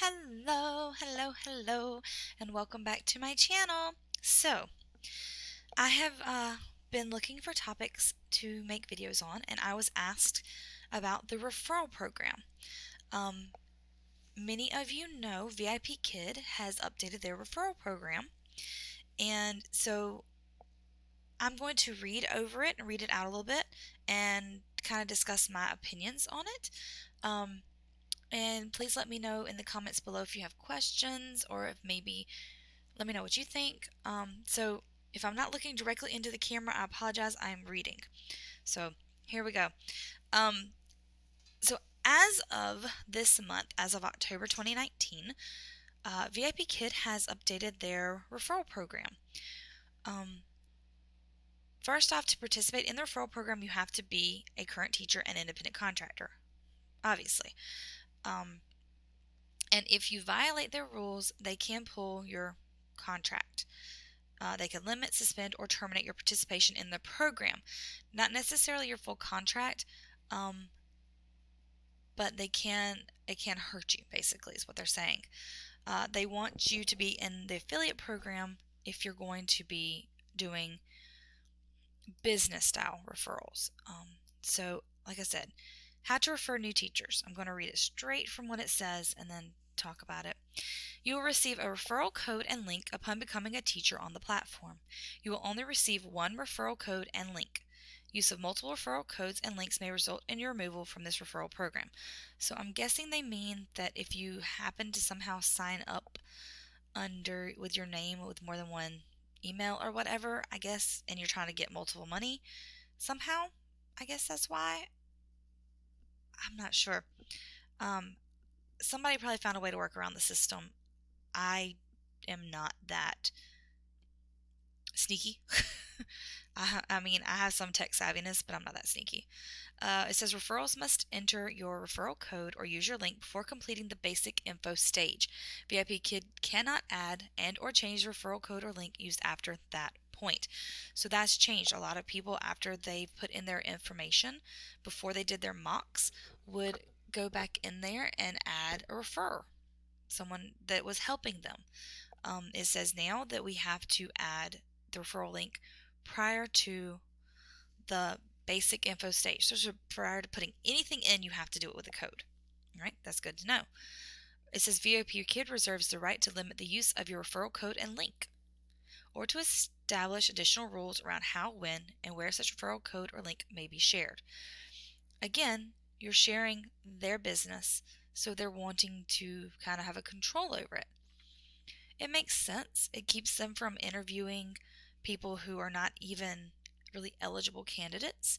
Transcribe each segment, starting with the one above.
Hello, and welcome back to my channel. So, I have been looking for topics to make videos on, and I was asked about the referral program. Um, Many of you know VIPKid has updated their referral program, and so I'm going to read over it and read it out a little bit and kind of discuss my opinions on it. And please let me know in the comments below if you have questions or if maybe let me know what you think. So if I'm not looking directly into the camera, I apologize. I'm reading. So here we go. Um, so as of this month, as of October 2019, VIPKid has updated their referral program. First off, to participate in the referral program, you have to be a current teacher and independent contractor, obviously. And if you violate their rules, they can pull your contract. They can limit, suspend, or terminate your participation in the program. Not necessarily your full contract, but it can hurt you, basically, is what they're saying. They want you to be in the affiliate program if you're going to be doing business-style referrals. So, like I said, how to refer new teachers. I'm going to read it straight from what it says and then talk about it. You will receive a referral code and link upon becoming a teacher on the platform. You will only receive one referral code and link. Use of multiple referral codes and links may result in your removal from this referral program. So I'm guessing they mean that if you happen to somehow sign up with your name with more than one email or whatever, I guess, and you're trying to get multiple money somehow, I guess that's why. I'm not sure. Somebody probably found a way to work around the system. I am not that sneaky. I mean, I have some tech savviness, but I'm not that sneaky. It says referrals must enter your referral code or use your link before completing the basic info stage. VIPKid cannot add and or change the referral code or link used after that point. So that's changed. A lot of people, after they put in their information before they did their mocks, would go back in there and add a referrer, someone that was helping them. It says now that we have to add the referral link prior to the basic info stage. So prior to putting anything in, you have to do it with a code. All right, that's good to know. It says VIPKid reserves the right to limit the use of your referral code and link, or to establish additional rules around how, when, and where such referral code or link may be shared. Again, you're sharing their business, so they're wanting to kind of have a control over it. It makes sense. It keeps them from interviewing people who are not even really eligible candidates.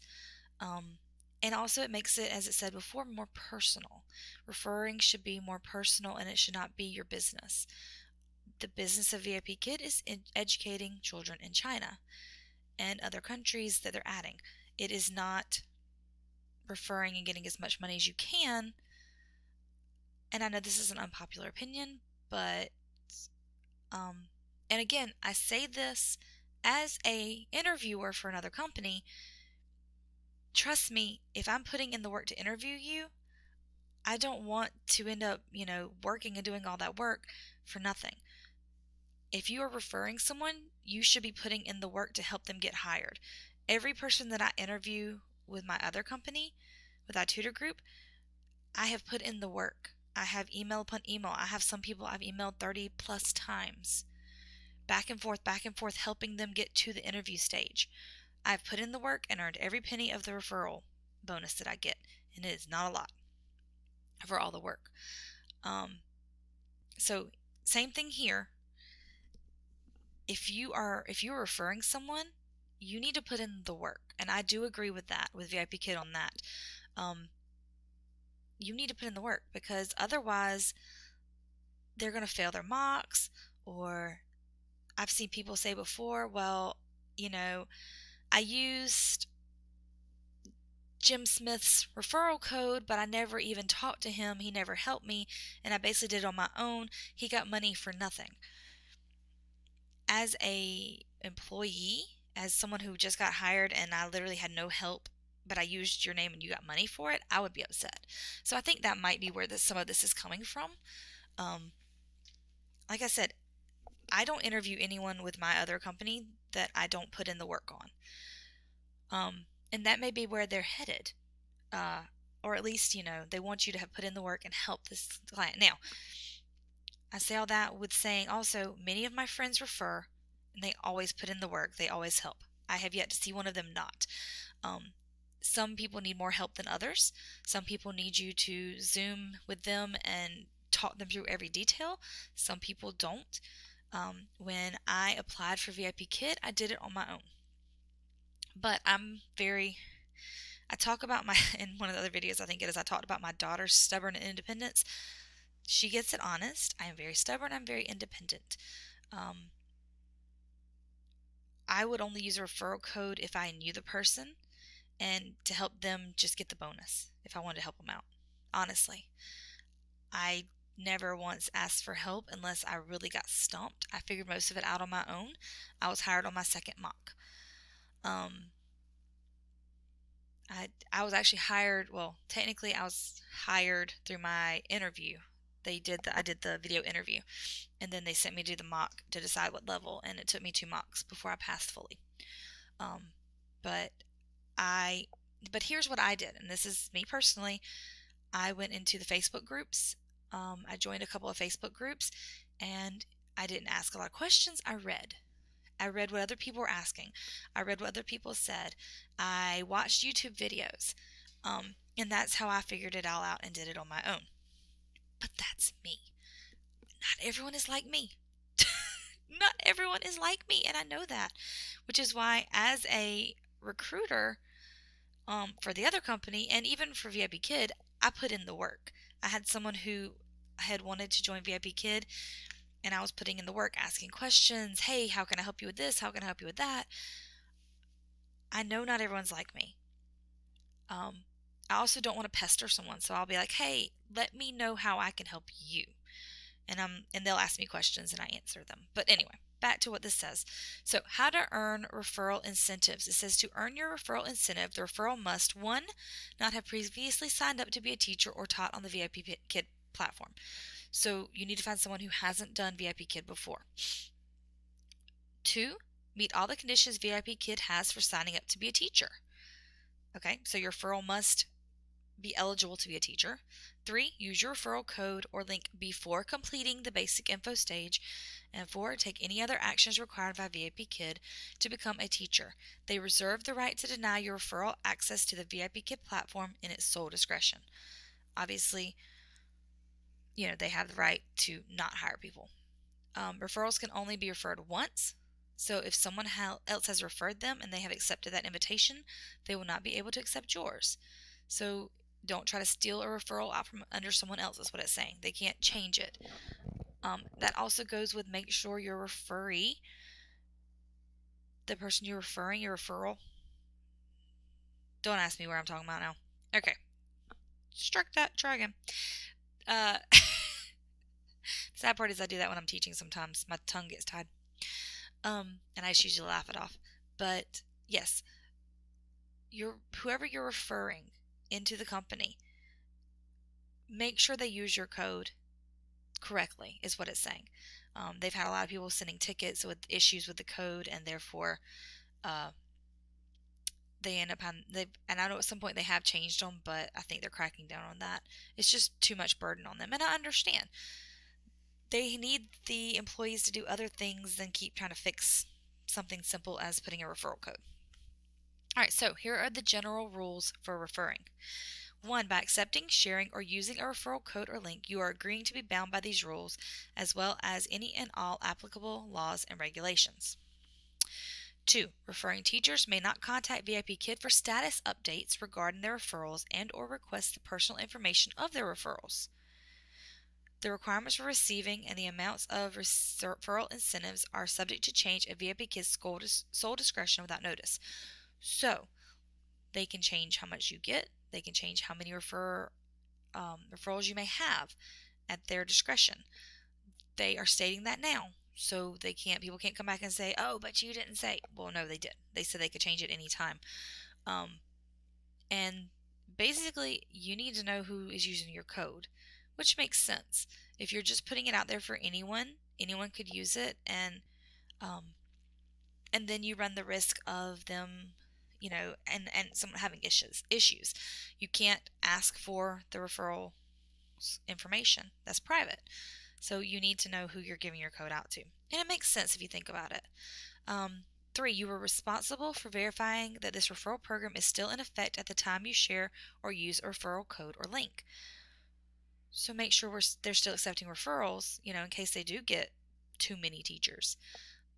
And also it makes it, as it said before, more personal. Referring should be more personal and it should not be your business. The business of VIPKid is educating children in China and other countries that they're adding. It is not referring and getting as much money as you can. And I know this is an unpopular opinion, but and again, I say this as a interviewer for another company. Trust me, if I'm putting in the work to interview you, I don't want to end up, working and doing all that work for nothing. If you are referring someone, you should be putting in the work to help them get hired. Every person that I interview with my other company, with ITuturGroup, I have put in the work. I have email upon email. I have some people I've emailed 30 plus times. Back and forth, helping them get to the interview stage. I've put in the work and earned every penny of the referral bonus that I get, and it is not a lot for all the work. So same thing here. If you are referring someone, you need to put in the work, and I do agree with that, with VIPKid on that. You need to put in the work because otherwise they're going to fail their mocks, or I've seen people say before, well, I used Jim Smith's referral code, but I never even talked to him. He never helped me, and I basically did it on my own. He got money for nothing. As a employee, as someone who just got hired and I literally had no help, but I used your name and you got money for it, I would be upset. So I think that might be where some of this is coming from. Like I said, I don't interview anyone with my other company that I don't put in the work on. And that may be where they're headed. Uh, or at least, they want you to have put in the work and help this client. Now, I say all that with saying also, many of my friends refer and they always put in the work. They always help. I have yet to see one of them not. Um, some people need more help than others. Some people need you to Zoom with them and talk them through every detail. Some people don't. When I applied for VIPKid, I did it on my own. But I talk about in one of the other videos, I think it is, I talked about my daughter's stubborn independence. She gets it honest. I am very stubborn. I'm very independent. I would only use a referral code if I knew the person and to help them just get the bonus if I wanted to help them out. Honestly, I never once asked for help unless I really got stumped. I figured most of it out on my own. I was hired on my second mock. I was actually hired, well, technically I was hired through my interview. I did the video interview, and then they sent me to do the mock to decide what level, and it took me 2 mocks before I passed fully. Um, but but here's what I did, and this is me personally. I went into the Facebook groups. I joined a couple of Facebook groups, and I didn't ask a lot of questions. I read. I read what other people were asking. I read what other people said. I watched YouTube videos. And that's how I figured it all out and did it on my own. But that's me. Not everyone is like me. Not everyone is like me, and I know that. Which is why, as a recruiter for the other company, and even for VIPKid, I put in the work. I had someone who had wanted to join VIPKid, and I was putting in the work, asking questions. Hey, how can I help you with this? How can I help you with that? I know not everyone's like me. I also don't want to pester someone, so I'll be like, hey, let me know how I can help you. And they'll ask me questions and I answer them. But anyway, back to what this says. So how to earn referral incentives. It says to earn your referral incentive, the referral must, 1, not have previously signed up to be a teacher or taught on the VIPKid platform. So you need to find someone who hasn't done VIPKid before. 2, meet all the conditions VIPKid has for signing up to be a teacher. Okay, so your referral must be eligible to be a teacher. 3, use your referral code or link before completing the basic info stage. And 4, take any other actions required by VIPKid to become a teacher. They reserve the right to deny your referral access to the VIPKid platform in its sole discretion. Obviously, they have the right to not hire people. Referrals can only be referred once. So if someone else has referred them and they have accepted that invitation, they will not be able to accept yours. So don't try to steal a referral out from under someone else, is what it's saying. They can't change it. That also goes with make sure your referee, the person you're referring, your referral. Don't ask me where I'm talking about now. Okay. Struck that. Try again. Sad part is I do that when I'm teaching sometimes. My tongue gets tied. And I just usually laugh it off. But yes, whoever you're referring into the company, make sure they use your code correctly, is what it's saying. They've had a lot of people sending tickets with issues with the code, and therefore they end up and I know at some point they have changed them, but I think they're cracking down on that. It's just too much burden on them, and I understand. They need the employees to do other things than keep trying to fix something simple as putting a referral code. All right, so here are the general rules for referring. 1. By accepting, sharing, or using a referral code or link, you are agreeing to be bound by these rules, as well as any and all applicable laws and regulations. 2. Referring teachers may not contact VIPKid for status updates regarding their referrals and or request the personal information of their referrals. The requirements for receiving and the amounts of referral incentives are subject to change at VIPKid's sole discretion without notice. So, they can change how much you get. They can change how many referrals you may have at their discretion. They are stating that now. So people can't come back and say, oh, but you didn't say. Well, no, they did. They said they could change it anytime. And basically, you need to know who is using your code. which makes sense. If you're just putting it out there for anyone, anyone could use it, um, and then you run the risk of them, and someone having issues. You can't ask for the referral information. That's private. So you need to know who you're giving your code out to. And it makes sense if you think about it. 3, you are responsible for verifying that this referral program is still in effect at the time you share or use a referral code or link. So make sure they're still accepting referrals, in case they do get too many teachers.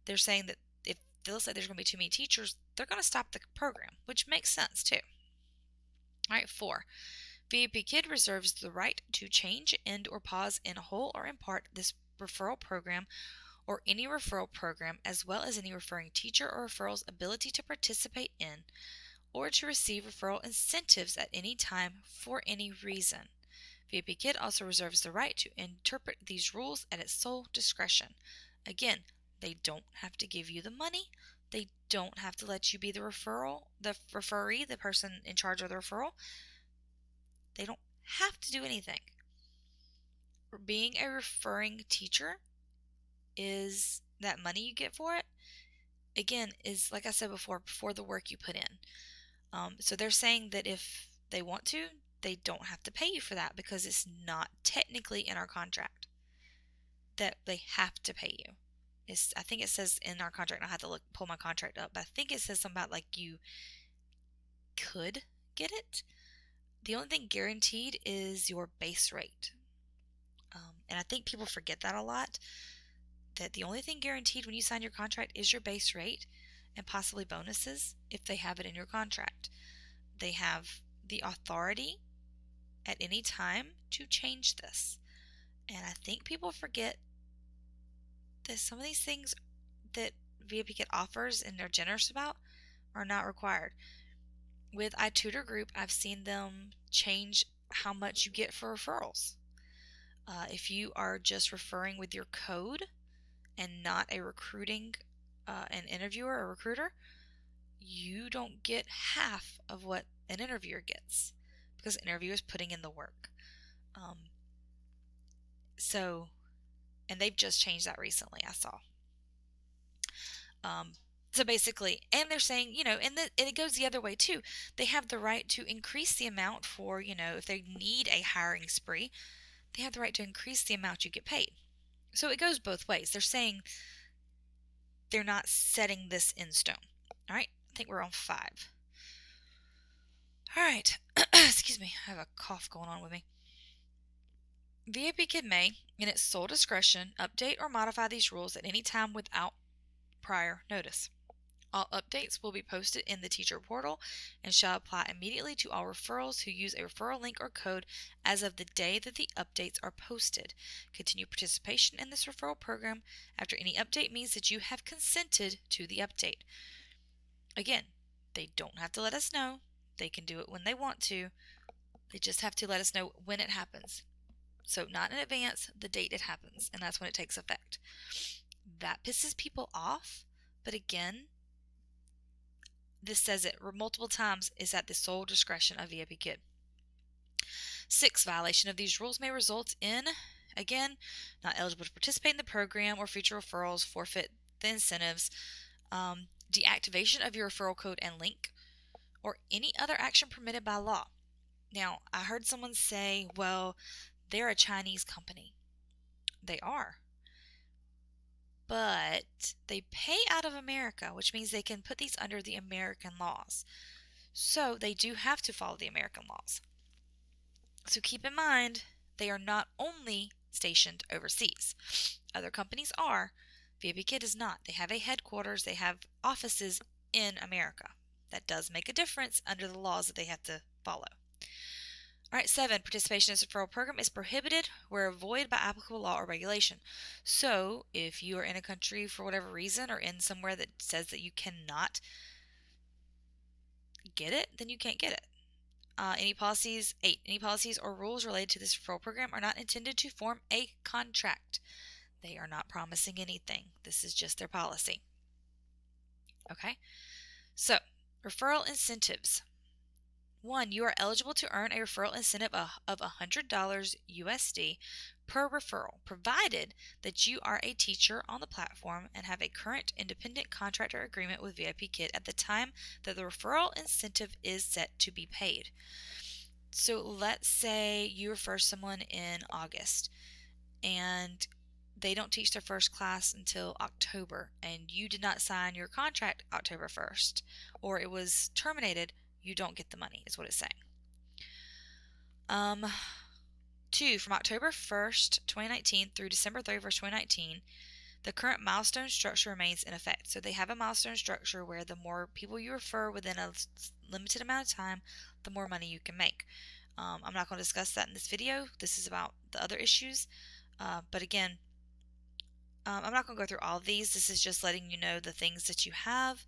They're saying that if they looks like there's going to be too many teachers, they're going to stop the program, which makes sense too. All right, 4. VIPKid reserves the right to change, end, or pause in whole or in part this referral program or any referral program, as well as any referring teacher or referral's ability to participate in or to receive referral incentives at any time for any reason. VIPKid also reserves the right to interpret these rules at its sole discretion. Again, they don't have to give you the money. They don't have to let you be the referee, the person in charge of the referral. They don't have to do anything. Being a referring teacher is that money you get for it, again, is, like I said before the work you put in. So they're saying that if they want to, they don't have to pay you for that because it's not technically in our contract that they have to pay you. I think it says in our contract, and I have to pull my contract up, but I think it says something about like you could get it. The only thing guaranteed is your base rate. And I think people forget that a lot, that the only thing guaranteed when you sign your contract is your base rate and possibly bonuses if they have it in your contract. They have the authority at any time to change this. And I think people forget that some of these things that VIPKid offers and they're generous about are not required. With ITuturGroup, I've seen them change how much you get for referrals. If you are just referring with your code and not a recruiting, an interviewer or recruiter, you don't get half of what an interviewer gets because an interviewer is putting in the work. And they've just changed that recently, I saw. So basically, and they're saying, and it goes the other way too. They have the right to increase the amount for, if they need a hiring spree, they have the right to increase the amount you get paid. So it goes both ways. They're saying they're not setting this in stone. All right, I think we're on 5. All right, excuse me, I have a cough going on with me. VIPKid may, in its sole discretion, update or modify these rules at any time without prior notice. All updates will be posted in the teacher portal and shall apply immediately to all referrals who use a referral link or code as of the day that the updates are posted. Continued participation in this referral program after any update means that you have consented to the update. Again, they don't have to let us know. They can do it when they want to. They just have to let us know when it happens. So not in advance, the date it happens, and that's when it takes effect. That pisses people off, but again, this says it multiple times, is at the sole discretion of VIPKid. 6, violation of these rules may result in, again, not eligible to participate in the program or future referrals, forfeit the incentives, deactivation of your referral code and link, or any other action permitted by law. Now, I heard someone say, well, they're a Chinese company. They are. But they pay out of America, which means they can put these under the American laws. So they do have to follow the American laws. So keep in mind, they are not only stationed overseas. Other companies are. VIPKid is not. They have a headquarters. They have offices in America. That does make a difference under the laws that they have to follow. All right, 7, participation in this referral program is prohibited where void by applicable law or regulation. So if you are in a country for whatever reason or in somewhere that says that you cannot get it, then you can't get it. 8, any policies or rules related to this referral program are not intended to form a contract. They are not promising anything. This is just their policy. Okay, so referral incentives. 1, you are eligible to earn a referral incentive of $100 USD per referral, provided that you are a teacher on the platform and have a current independent contractor agreement with VIPKid at the time that the referral incentive is set to be paid. So let's say you refer someone in August and they don't teach their first class until October, and you did not sign your contract October 1st, or it was terminated, you don't get the money, is what it's saying. 2, from October 1st, 2019 through December 31st, 2019, the current milestone structure remains in effect. So they have a milestone structure where the more people you refer within a limited amount of time, the more money you can make. I'm not going to discuss that in this video. This is about the other issues. But again, I'm not going to go through all of these. This is just letting you know the things that you have.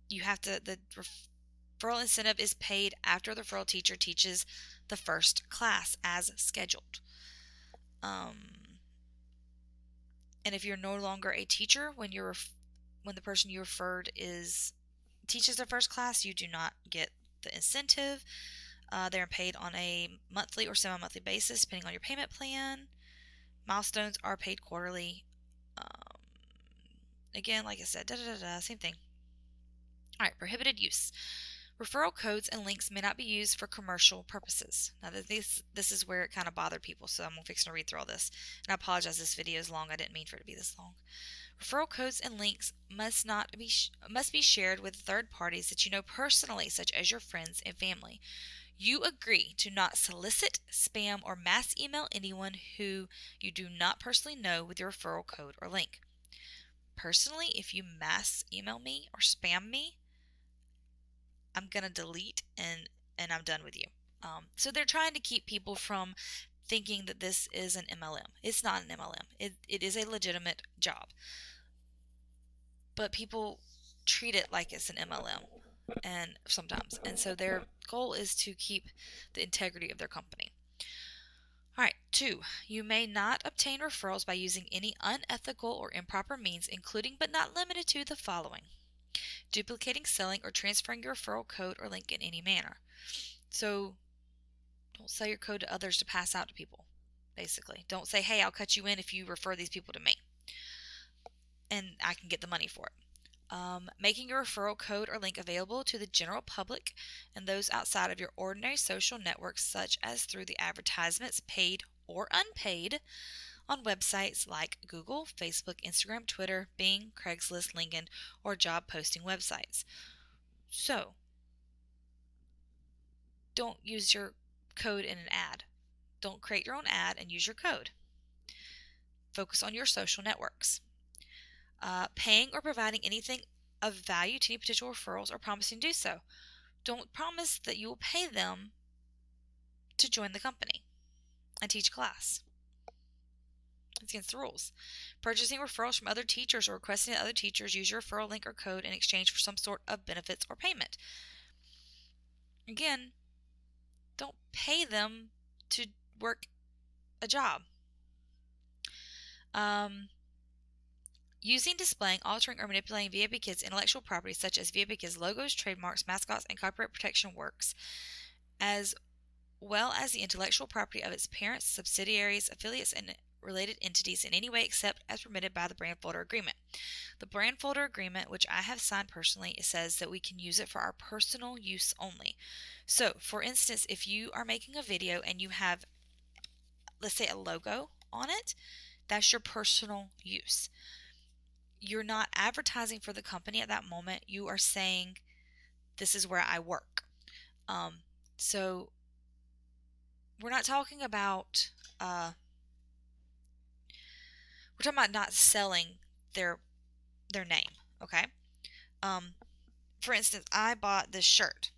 You have to, the referral incentive is paid after the referral teacher teaches the first class as scheduled. And if you're no longer a teacher when the person you referred teaches their first class, you do not get the incentive. They're paid on a monthly or semi-monthly basis, depending on your payment plan. Milestones are paid quarterly. Again, like I said, same thing. All right, prohibited use. Referral codes and links may not be used for commercial purposes. Now, this is where it kind of bothered people, so I'm fixing to read through all this. And I apologize, this video is long. I didn't mean for it to be this long. Referral codes and links must be shared with third parties that you know personally, such as your friends and family. You agree to not solicit, spam, or mass email anyone who you do not personally know with your referral code or link. Personally, if you mass email me or spam me, I'm going to delete and I'm done with you. So they're trying to keep people from thinking that this is an MLM. It's not an MLM. It is a legitimate job. But people treat it like it's an MLM and sometimes. And so their goal is to keep the integrity of their company. All right, 2, you may not obtain referrals by using any unethical or improper means, including but not limited to the following: duplicating, selling, or transferring your referral code or link in any manner. So don't sell your code to others to pass out to people, basically. Don't say, hey, I'll cut you in if you refer these people to me, and I can get the money for it. Making your referral code or link available to the general public and those outside of your ordinary social networks, such as through the advertisements, paid or unpaid, on websites like Google, Facebook, Instagram, Twitter, Bing, Craigslist, LinkedIn, or job posting websites. So, don't use your code in an ad. Don't create your own ad and use your code. Focus on your social networks. Paying or providing anything of value to any potential referrals or promising to do so. Don't promise that you will pay them to join the company and teach class. It's against the rules. Purchasing referrals from other teachers or requesting that other teachers use your referral link or code in exchange for some sort of benefits or payment. Again, don't pay them to work a job. Using, displaying, altering, or manipulating VIPKid's intellectual property, such as VIPKid's logos, trademarks, mascots, and copyright protection works, as well as the intellectual property of its parents, subsidiaries, affiliates, and related entities in any way except as permitted by the brand folder agreement. The brand folder agreement, which I have signed personally, it says that we can use it for our personal use only. So, for instance, if you are making a video and you have, let's say, a logo on it, that's your personal use. You're not advertising for the company at that moment. You are saying, this is where I work. So we're not talking about, we're talking about not selling their name, okay? For instance, I bought this shirt.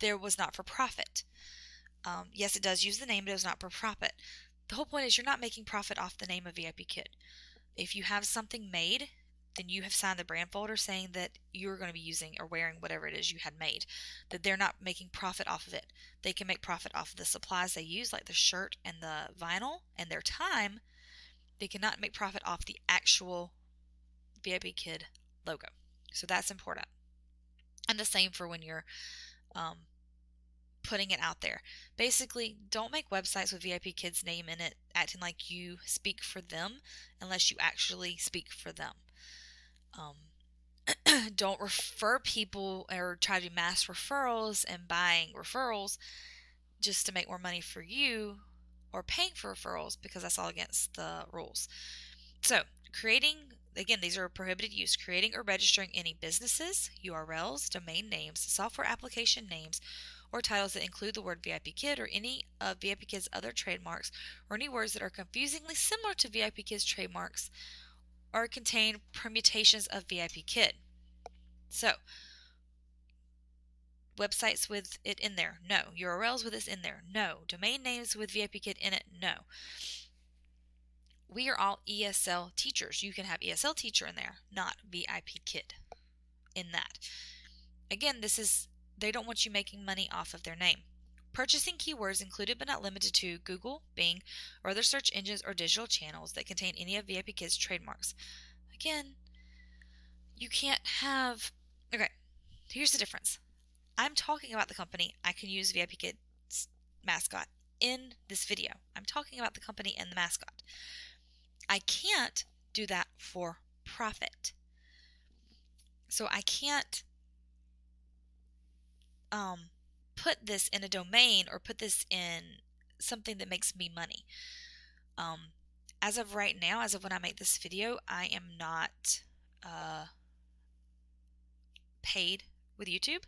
There was not for profit. Yes, it does use the name, but it was not for profit. The whole point is you're not making profit off the name of VIPKid. If you have something made, then you have signed the brand folder saying that you're going to be using or wearing whatever it is you had made, that they're not making profit off of it. They can make profit off of the supplies they use, like the shirt and the vinyl, and their time. They cannot make profit off the actual VIPKid logo. So that's important. And the same for when you're putting it out there. Basically, don't make websites with VIPKid's name in it acting like you speak for them unless you actually speak for them. Don't refer people or try to do mass referrals and buying referrals just to make more money for you, or paying for referrals, because that's all against the rules. So, creating, again, these are prohibited use, creating or registering any businesses, URLs, domain names, software application names, or titles that include the word VIPKid or any of VIPKid's other trademarks, or any words that are confusingly similar to VIPKid's trademarks or contain permutations of VIPKid. So, websites with it in there, no. URLs with it in there, no. Domain names with VIPKid in it, no. We are all ESL teachers. You can have ESL teacher in there, not VIPKid in that. Again, they don't want you making money off of their name. Purchasing keywords included but not limited to Google, Bing, or other search engines or digital channels that contain any of VIPKid's trademarks. Again, you can't have... Okay, here's the difference. I'm talking about the company. I can use VIPKid's mascot in this video. I'm talking about the company and the mascot. I can't do that for profit. So I can't put this in a domain or put this in something that makes me money. As of right now, as of when I make this video, I am not paid with YouTube.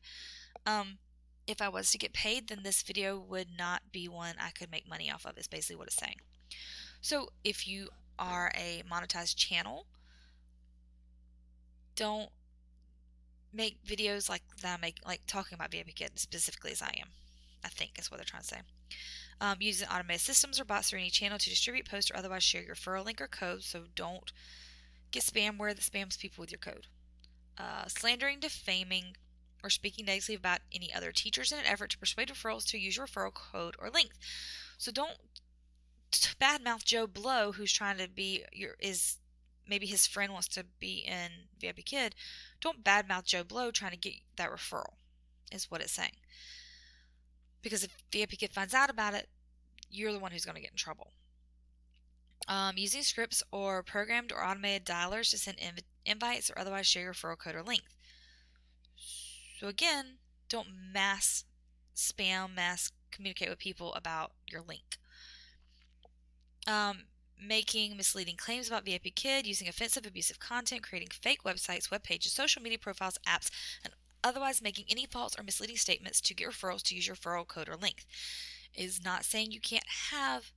If I was to get paid, then this video would not be one I could make money off of, is basically what it's saying. So if you are a monetized channel, don't make videos like that I make, like talking about VIPKid specifically as I am, I think is what they're trying to say. Using automated systems or bots through any channel to distribute, post, or otherwise share your referral link or code, so don't get spamware that spams people with your code. Slandering, defaming, or speaking negatively about any other teachers in an effort to persuade referrals to use your referral code or link. So don't badmouth Joe Blow, who's trying to be maybe his friend wants to be in VIPKid. Don't badmouth Joe Blow trying to get that referral, is what it's saying. Because if VIPKid finds out about it, you're the one who's going to get in trouble. Using scripts or programmed or automated dialers to send invites or otherwise share your referral code or link. So again, don't mass spam, mass communicate with people about your link. Making misleading claims about VIPKid, using offensive, abusive content, creating fake websites, web pages, social media profiles, apps, and otherwise making any false or misleading statements to get referrals to use your referral code or link. It is not saying you can't have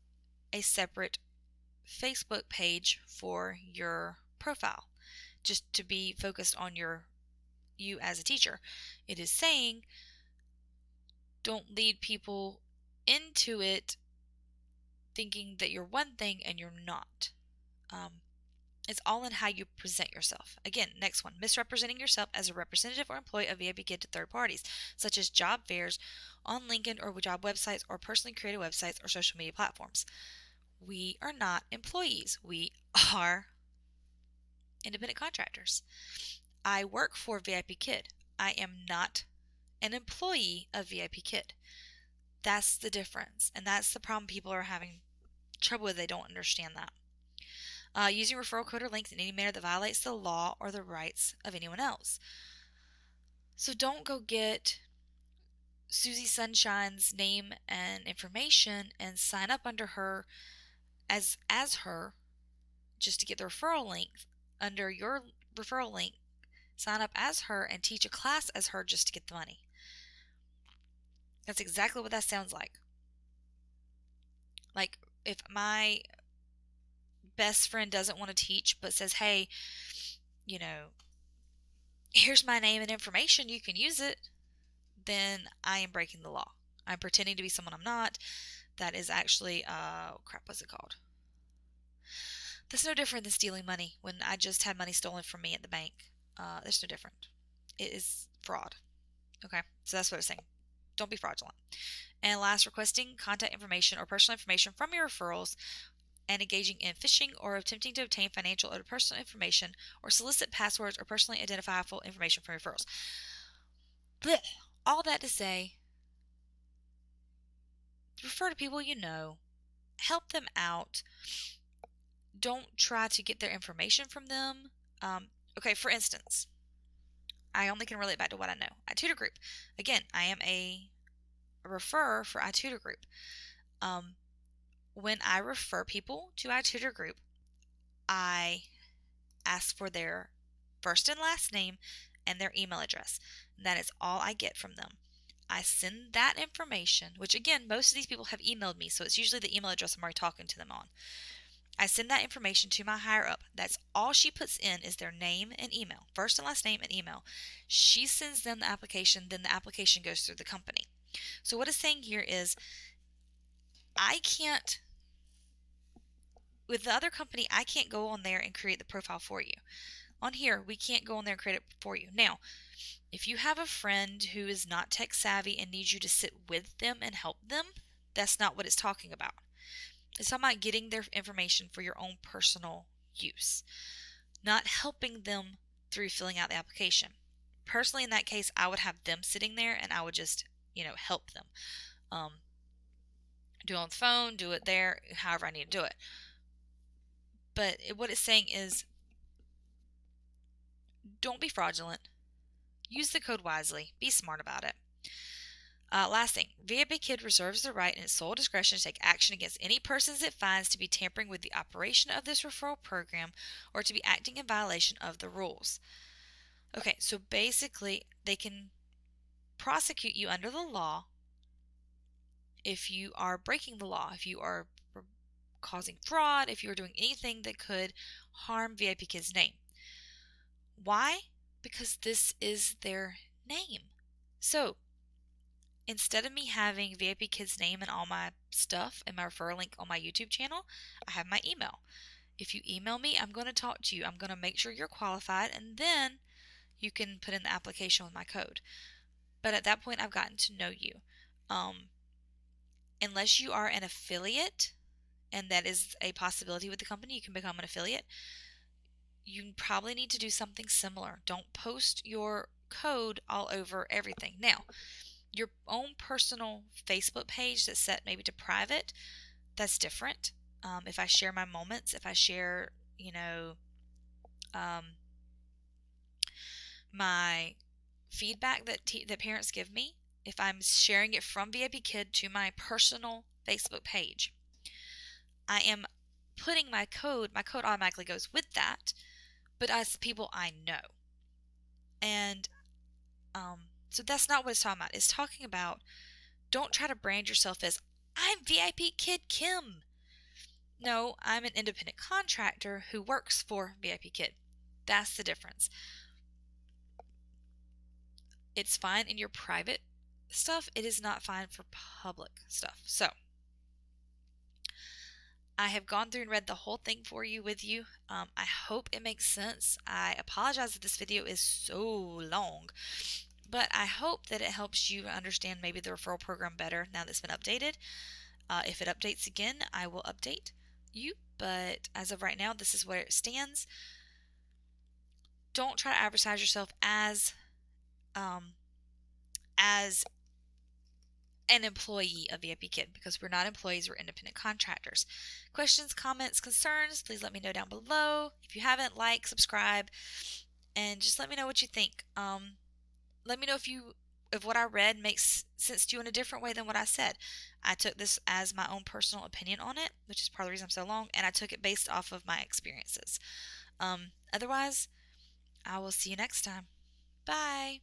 a separate Facebook page for your profile, just to be focused on you as a teacher. It is saying don't lead people into it thinking that you're one thing and you're not. It's all in how you present yourself. Again, next one, misrepresenting yourself as a representative or employee of VIPKid to third parties, such as job fairs, on LinkedIn or job websites, or personally created websites or social media platforms. We are not employees. We are independent contractors. I work for VIPKid. I am not an employee of VIPKid. That's the difference, and that's the problem people are having trouble with. They don't understand that. Using referral code or links in any manner that violates the law or the rights of anyone else. So don't go get Susie Sunshine's name and information and sign up under her as her just to get the referral link. Under your referral link, sign up as her and teach a class as her just to get the money. That's exactly what that sounds like. Like, if my best friend doesn't want to teach but says, hey, here's my name and information, you can use it, then I am breaking the law. I'm pretending to be someone I'm not. That is actually, what's it called? That's no different than stealing money when I just had money stolen from me at the bank. That's no different. It is fraud. Okay, so that's what it's saying. Don't be fraudulent. And last, requesting contact information or personal information from your referrals and engaging in phishing or attempting to obtain financial or personal information or solicit passwords or personally identifiable information from referrals. Blech. All that to say, refer to people you know, help them out. Don't try to get their information from them. Okay, for instance, I only can relate back to what I know. ITuturGroup. Again, I am a referrer for ITuturGroup. When I refer people to ITuturGroup, I ask for their first and last name and their email address. That is all I get from them. I send that information, which again, most of these people have emailed me, so it's usually the email address I'm already talking to them on. I send that information to my higher up. That's all she puts in is their name and email, first and last name and email. She sends them the application, then the application goes through the company. So what it's saying here is I can't, with the other company, I can't go on there and create the profile for you. On here, we can't go on there and create it for you. Now, if you have a friend who is not tech savvy and needs you to sit with them and help them, that's not what it's talking about. It's talking about getting their information for your own personal use, not helping them through filling out the application. Personally, in that case, I would have them sitting there and I would just, help them. Do it on the phone, do it there, however I need to do it. But what it's saying is don't be fraudulent. Use the code wisely. Be smart about it. Last thing, VIPKid reserves the right in its sole discretion to take action against any persons it finds to be tampering with the operation of this referral program or to be acting in violation of the rules. Okay, so basically they can prosecute you under the law if you are breaking the law, if you are causing fraud, if you are doing anything that could harm VIPKid's name. Why? Because this is their name. So instead of me having VIPKid's name and all my stuff and my referral link on my YouTube channel, I have my email. If you email me, I'm going to talk to you. I'm going to make sure you're qualified, and then you can put in the application with my code. But at that point, I've gotten to know you. Unless you are an affiliate, and that is a possibility with the company, you can become an affiliate, you probably need to do something similar. Don't post your code all over everything. Now, your own personal Facebook page that's set maybe to private, that's different. If I share my moments, if I share, my feedback that parents give me, if I'm sharing it from VIPKid to my personal Facebook page, I am putting my code automatically goes with that, but as people I know. And so that's not what it's talking about. It's talking about don't try to brand yourself as I'm VIPKid Kim. No, I'm an independent contractor who works for VIPKid. That's the difference. It's fine in your private stuff. It is not fine for public stuff. So I have gone through and read the whole thing for you with you. I hope it makes sense. I apologize that this video is so long, but I hope that it helps you understand maybe the referral program better now that it's been updated. If it updates again, I will update you, but as of right now, this is where it stands. Don't try to advertise yourself as an employee of VIPKid, because we're not employees, we're independent contractors. Questions, comments, concerns, please let me know down below. If you haven't, like, subscribe, and just let me know what you think. Let me know if what I read makes sense to you in a different way than what I said. I took this as my own personal opinion on it, which is part of the reason I'm so long, and I took it based off of my experiences. Otherwise, I will see you next time. Bye.